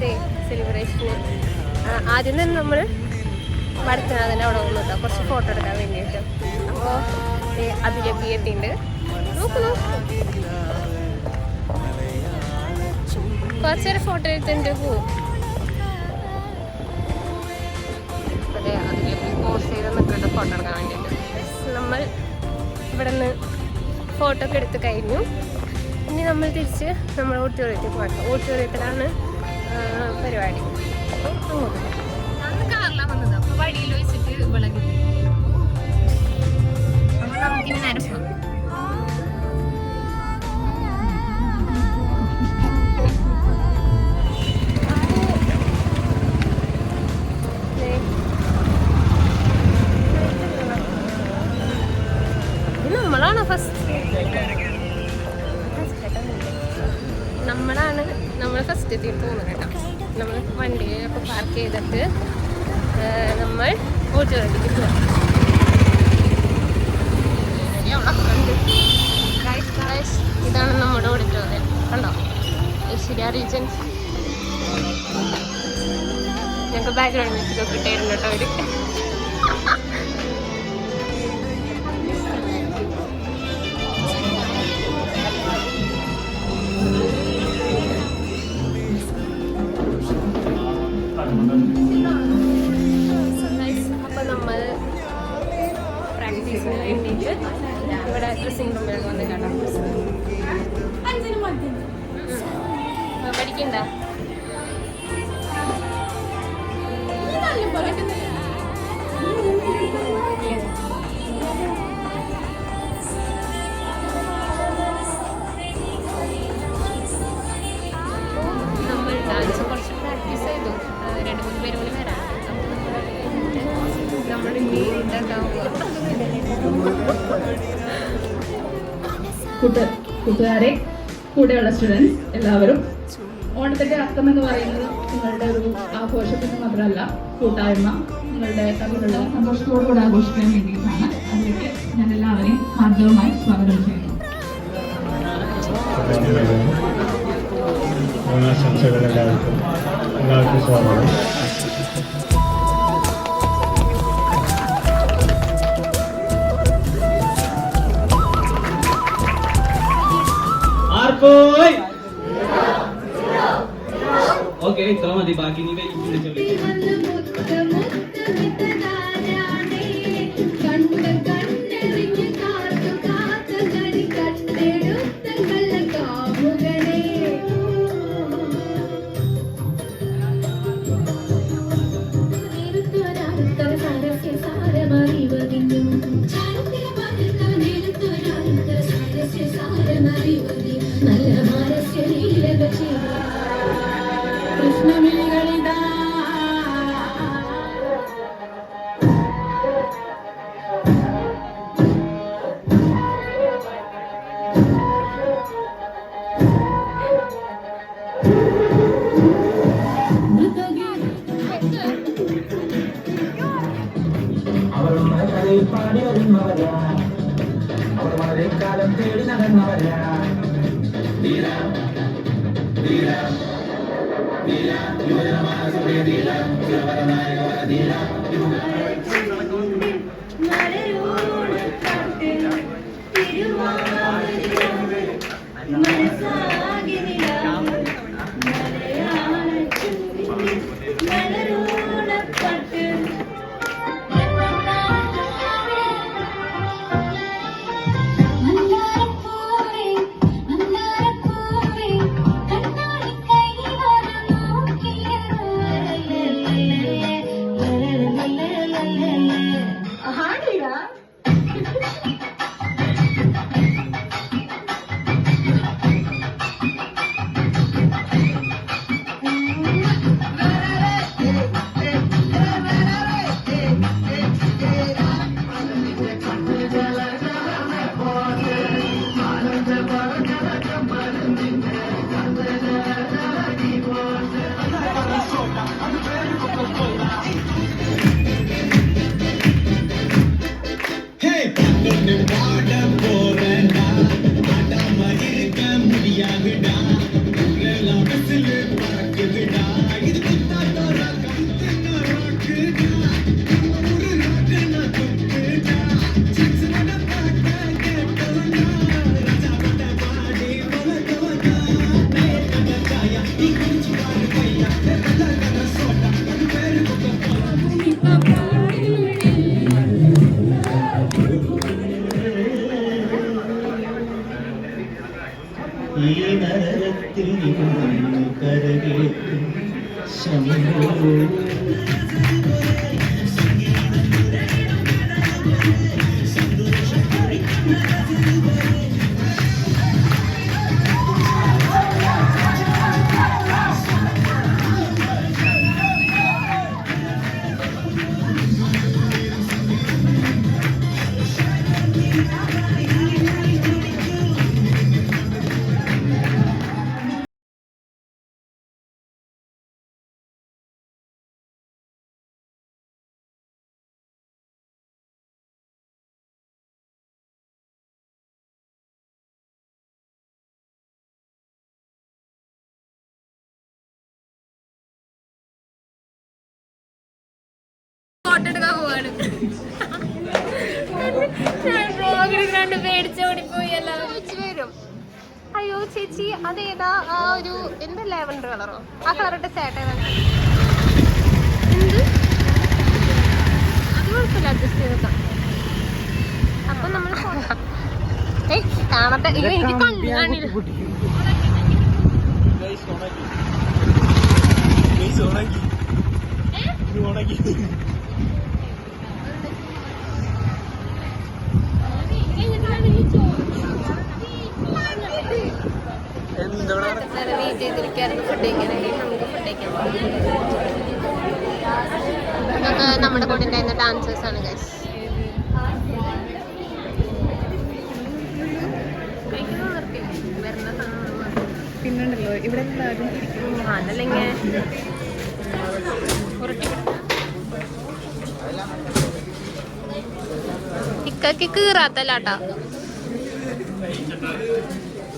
Day സെലിബ്രേഷന് ആദ്യം തന്നെ നമ്മൾ വടക്കനാഥൻ്റെ അവിടെ വന്നു കേട്ടോ കുറച്ച് ഫോട്ടോ എടുക്കാൻ വേണ്ടിയിട്ട്. അപ്പോൾ അതിലൊക്കെ എത്തിയിട്ടുണ്ട്. നോക്കൂ കുറച്ച് നേരം ഫോട്ടോ എടുത്തിട്ട് പോവും. അതെ അതിലേക്ക് പോസ്റ്റ് ചെയ്ത് നിൽക്കിട്ട് ഫോട്ടോ എടുക്കാൻ വേണ്ടിയിട്ട്. നമ്മൾ ഇവിടെ നിന്ന് ഫോട്ടോ ഒക്കെ എടുത്ത് കഴിഞ്ഞു. ഇനി നമ്മൾ തിരിച്ച് നമ്മൾ ഓഡിറ്റോറിയത്തിൽ പോകണം. ഓഡിറ്റോറിയത്തിലാണ് പരിപാടി. അപ്പോൾ അങ്ങോട്ട് അന്ന് കാറിലാണ് വന്നത്. അപ്പോൾ വഴിയിൽ വെച്ചിട്ട് ഇവിടെ കിട്ടി. അപ്പോൾ നമുക്കിനി നേരം പോകാം. നമ്മളാണ് നമ്മൾ ഫസ്റ്റ് എത്തിയിട്ട് തോന്നുന്നു കേട്ടോ. നമ്മൾ വണ്ടിയൊക്കെ പാർക്ക് ചെയ്തിട്ട് നമ്മൾ ഓഡിറ്റോറിയത്തിലേക്ക് പോകാം. ഇതാണ് നമ്മുടെ ഓഡിറ്റോറിയം കണ്ടോ, ഐശ്വര്യ റീജൻസ്. ഞങ്ങൾക്ക് ബാക്ക്ഗ്രൗണ്ട് മ്യൂസിക്കൊക്കെ ഇട്ടായിരുന്നു കേട്ടോ അവര്. അപ്പോൾ നമ്മൾ പ്രാക്ടീസിന് വേണ്ടിയിട്ട് ഇവിടെ ഡ്രസ്സിംഗ് റൂമിലൊക്കെ വന്ന് കാണാം. പഠിക്കണ്ട നമ്മൾ ഡാൻസ് കുറച്ച് പ്രാക്ടീസ് ചെയ്തു. 2-3 പേര് കൂടി വരാം. നമ്മൾ ഇനി കൂട്ടുകാരെ, കൂടെയുള്ള സ്റ്റുഡൻസ് എല്ലാവരും, ഓണത്തിൻ്റെ അർത്ഥം എന്ന് പറയുന്നത് നിങ്ങളുടെ ഒരു ആഘോഷത്തിന് മാത്രമല്ല, കൂട്ടായ്മ, നിങ്ങളുടെ തമ്മിലുള്ള സന്തോഷത്തോടുകൂടി ആഘോഷിക്കാൻ വേണ്ടിയിട്ടാണ്. അതിലേക്ക് ഞാൻ എല്ലാവരെയും ഹാർദവമായി സ്വാഗതം ചെയ്യുന്നു. ഓണാശംസകൾ എല്ലാവർക്കും സ്വാഗതം. ഓക്കെ, ഇത്ര മതി. ബാക്കി നീ പാടി വരുന്നവരാ, അവർ വളരെ കാലം തേടി നടന്നവരാ. முடியாதுடா, பறக்குதுடா. ഫോട്ടോ എടുക്കാൻ പോവാണ്. ഞാൻ പേടിച്ചോടിപ്പോയി. എല്ലാവരും വരും. അയ്യോ ചേച്ചി അതേതാ ആ ഒരു എന്താ ലാവൻഡർ കളറോ ആ കളറിട്ട് സാറ്റ് എന്ത് അത് കുഴപ്പമില്ല അഡ്ജസ്റ്റ് ചെയ്തേക്കാം. അപ്പൊ നമ്മൾ കാണട്ടെ. എനിക്ക് കണ്ണു കാണില്ല. വെയിറ്റ് ചെയ്തിരിക്കായിരുന്നു ഫുഡ് കഴിക്കാനായി. നമുക്ക് ഫുഡ് കഴിക്കാൻ ഇതൊക്കെ നമ്മുടെ കൂടെ ഉണ്ടായിരുന്ന ഡാൻസേഴ്സ് ആണ് ഗൈസ്. പിന്നുണ്ടല്ലോ ഇവിടെ അതല്ലെങ്കിൽ ഇക്കക്ക് കീറാത്തല്ലാട്ടാ.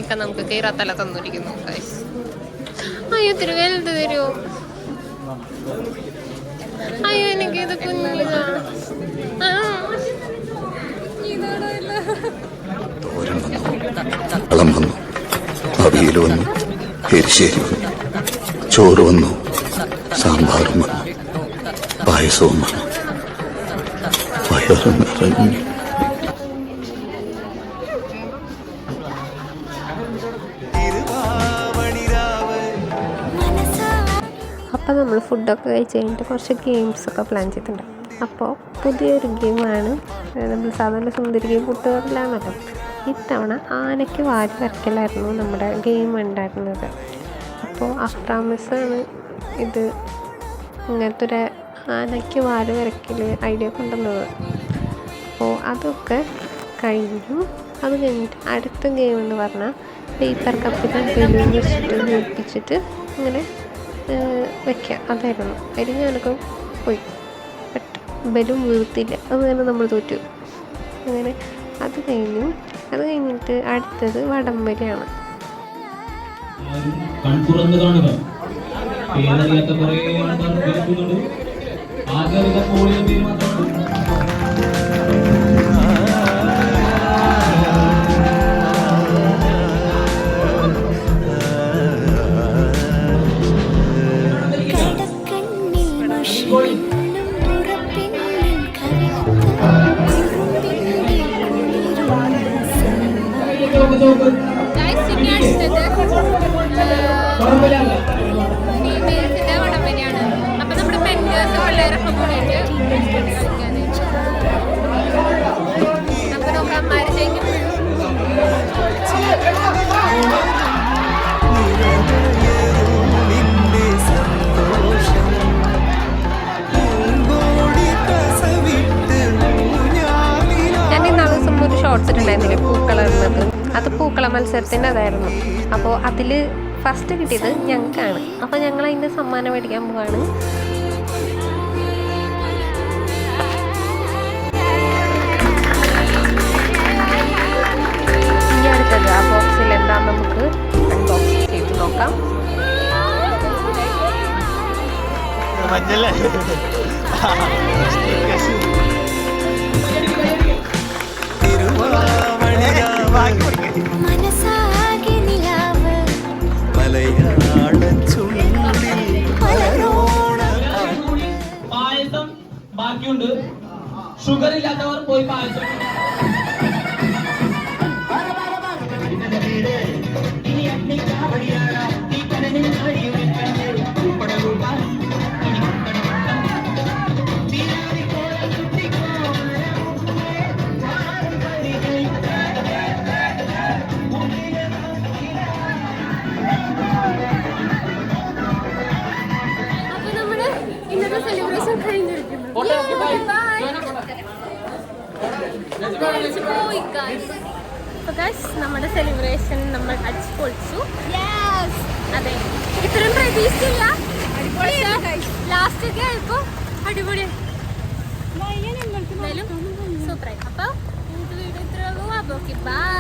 ഇക്ക നമുക്ക് കീറാത്തല തന്നിരിക്കുന്നു ഗൈസ്. അയ്യോ ഇത്തിരി വലുത് തരുമോ? അയ്യോ എനിക്ക് ഇത് കുഞ്ഞിതാ. വളം വന്നു, അവിയൽ വന്നു, എരിശ്ശേരി വന്നു, ചോറ് വന്നു, സാമ്പാറും വന്നു, പായസവും വന്നു, വയറ് നിറഞ്ഞു. അപ്പോൾ നമ്മൾ ഫുഡൊക്കെ കഴിച്ച് കഴിഞ്ഞിട്ട് കുറച്ച് ഗെയിംസൊക്കെ പ്ലാൻ ചെയ്തിട്ടുണ്ട്. അപ്പോൾ പുതിയൊരു ഗെയിമാണ്. നമ്മൾ സാധാരണ സുന്ദരി ഗെയിം കുട്ടികളിലാണല്ലോ. ഇത്തവണ ആനയ്ക്ക് വാരി വരയ്ക്കലായിരുന്നു നമ്മുടെ ഗെയിം ഉണ്ടായിരുന്നത്. അപ്പോൾ അഫ്രാമിസാണ് ഇത് ഇങ്ങനത്തെ ഒരു ആനയ്ക്ക് വാരി വരയ്ക്കൽ ഐഡിയ കൊണ്ടുവന്നത്. അപ്പോൾ അതൊക്കെ കഴിഞ്ഞു. അത് കഴിഞ്ഞിട്ട് അടുത്ത ഗെയിം എന്ന് പറഞ്ഞാൽ പേപ്പർ കപ്പിൽ ബലൂൺ വെച്ചിട്ട് വീർപ്പിച്ചിട്ട് ഇങ്ങനെ വയ്ക്കുക. അതായിരുന്നു. അതിൽ ഞാനൊക്കെ പോയി ബലൂൺ വീർത്തില്ല. അത് തന്നെ നമ്മൾ തോറ്റു. അങ്ങനെ അത് കഴിഞ്ഞിട്ട് അടുത്തത് വടംവലിയാണ്. കൺതുറന്ന് കാണുക. പേരറിയാത്ത കുറേ ആൾക്കാർ വിളിക്കുന്നുണ്ട്. ആകെ അറിയാത്ത പോളിയോ പേര് മാത്രമാണ്. ഫീമെയിൽസിന്റെ വടംവലിയാണ്. അപ്പൊ നമ്മുടെ പെൻഡേഴ്സ് പിള്ളേരൊക്കെ കൂടിയിട്ട് അപ്പൊ നോക്കാം അമ്മമാര് ചെയ്യും. ഞാൻ ഇന്നാളെ ദിവസം ഒരു ഷോർട്സ് ഇട്ടുണ്ടായിരുന്നില്ലേ പൂക്കളറുന്നത്. അത് പൂക്കള മത്സരത്തിൻ്റെ അതായിരുന്നു. അപ്പോൾ അതിൽ ഫസ്റ്റ് കിട്ടിയത് ഞങ്ങൾക്കാണ്. അപ്പോൾ ഞങ്ങൾ അതിൻ്റെ സമ്മാനം മേടിക്കാൻ പോവാണ്. ഇനി അടുത്തത് ആ ബോക്സിൽ എന്താണെന്ന് നമുക്ക് അൺബോക്സ് ചെയ്ത് നോക്കാം. പായസം ബാക്കിയുണ്ട്. ഷുഗർ ഇല്ലാത്തവർ പോയി പായസം ഗൈസ് നമ്മുടെ സെലിബ്രേഷൻ നമ്മൾ അടിച്ചു പൊളിച്ചു. അതെ, ഇത്രയും പ്രതീക്ഷയില്ല. ലാസ്റ്റ് ഒക്കെ ആയപ്പോ അടിപൊളിയായി, സൂപ്പറായി. അപ്പൊ വീഡിയോ ഇത്രയുള്ളൂ. അപ്പൊ ഓക്കെ, ബൈ.